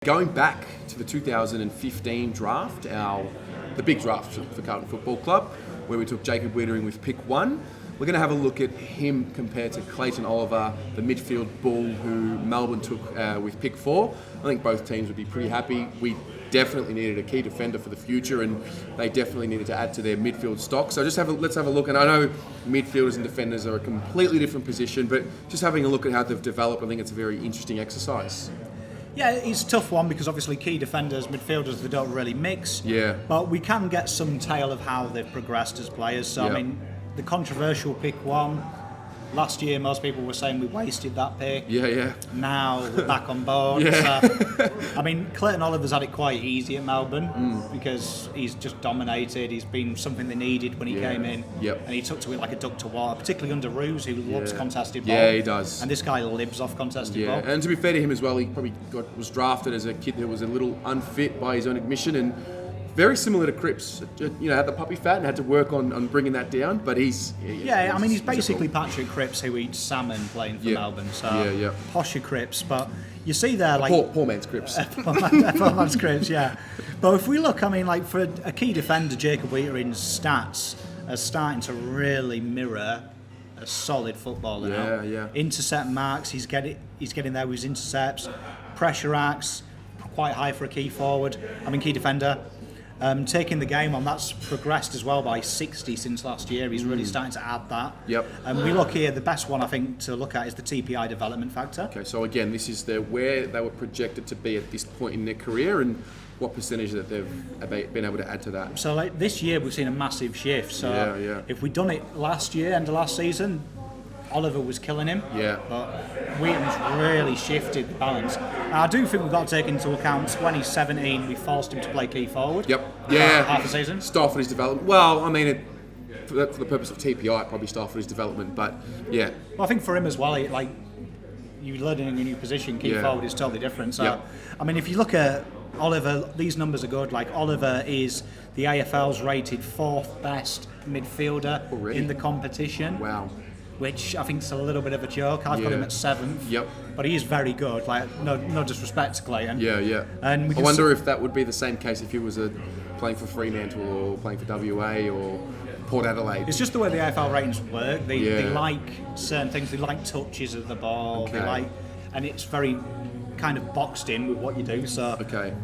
Going back to the 2015 draft, the big draft for Carlton Football Club, where we took Jacob Weitering with pick 1, we're going to have a look at him compared to Clayton Oliver, the midfield bull who Melbourne took with pick 4. I think both teams would be pretty happy. We definitely needed a key defender for the future, and they definitely needed to add to their midfield stock. So let's have a look. And I know midfielders and defenders are a completely different position, but just having a look at how they've developed, I think it's a very interesting exercise. Yeah, it's a tough one because obviously key defenders, midfielders, they don't really mix. Yeah. But we can get some tale of how they've progressed as players. So, Yeah. I mean, the controversial pick 1, last year most people were saying we wasted that pick. Yeah. Now we're back on board. Yeah. So, I mean, Clayton Oliver's had it quite easy at Melbourne because he's just dominated. He's been something they needed when he came in. Yep. And he took to it like a duck to water, particularly under Roos, who loves contested ball. Yeah, he does. And this guy lives off contested ball. And to be fair to him as well, he probably was drafted as a kid that was a little unfit by his own admission, and very similar to Cripps. Had the puppy fat and had to work on bringing that down, but he's basically Patrick Cripps who eats salmon playing for Melbourne. So posher Cripps, but you see there like poor man's Cripps. Poor man's Cripps, yeah. But if we look, I mean, like for a key defender, Jacob Weitering's stats are starting to really mirror a solid footballer now. Yeah. Intercept marks, he's getting there with his intercepts. Pressure acts, quite high for a key forward. I mean, key defender. Taking the game on, that's progressed as well by 60 since last year. He's really starting to add that. Yep. And we look here, the best one I think to look at is the TPI development factor. Okay, so again, this is where they were projected to be at this point in their career, and what percentage that they've been able to add to that. So like this year we've seen a massive shift. So if we'd done it last year, end of last season, Oliver was killing him. Yeah. But Weitering's really shifted the balance. Now, I do think we've got to take into account 2017 we forced him to play key forward. Yep. Yeah. Half the season. Stifled his development. Well, I mean, for the purpose of TPI, it probably stifled his development, but yeah. Well, I think for him as well, you learning in a new position, key forward is totally different. So, I mean, if you look at Oliver, these numbers are good. Like Oliver is the AFL's rated 4th best midfielder Already? in the competition. Wow. Which I think is a little bit of a joke. I've got him at 7th. Yep. But he is very good. Like no disrespect to Clayton. Yeah. And I wonder if that would be the same case if he was playing for Fremantle or playing for WA or Port Adelaide. It's just the way the AFL ratings work. They like certain things. They like touches of the ball. Okay. And it's very kind of boxed in with what you do. So Okay.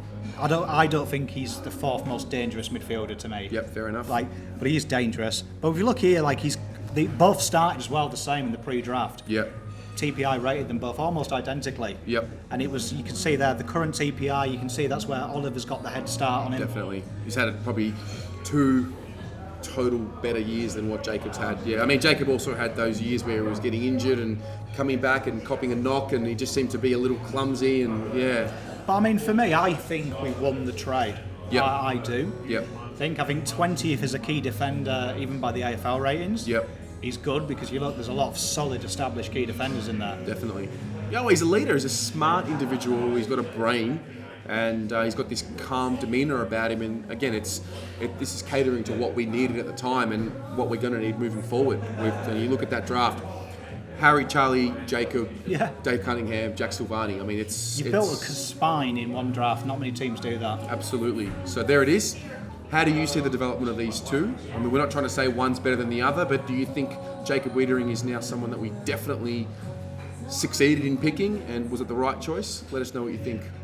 I don't think he's the 4th most dangerous midfielder to me. Yep, fair enough. But he is dangerous. But if you look here, they both started as well the same in the pre-draft. Yep. TPI rated them both almost identically. Yep. And you can see there the current TPI. You can see that's where Oliver's got the head start on him. Definitely. He's had probably 2 total better years than what Jacob's had. Yeah, I mean, Jacob also had those years where he was getting injured and coming back and copping a knock, and he just seemed to be a little clumsy, and But I mean, for me, I think we won the trade. Yep. I do. Yep. I think 20th as a key defender, even by the AFL ratings. Yep. He's good because you look, there's a lot of solid established key defenders in there. Definitely. He's a leader. He's a smart individual. He's got a brain, and he's got this calm demeanour about him. And again, this is catering to what we needed at the time and what we're going to need moving forward. And you look at that draft: Harry, Charlie, Jacob, Dave Cunningham, Jack Silvani. I mean, it's built a spine in one draft. Not many teams do that. Absolutely. So there it is. How do you see the development of these two? I mean, we're not trying to say one's better than the other, but do you think Jacob Weitering is now someone that we definitely succeeded in picking, and was it the right choice? Let us know what you think.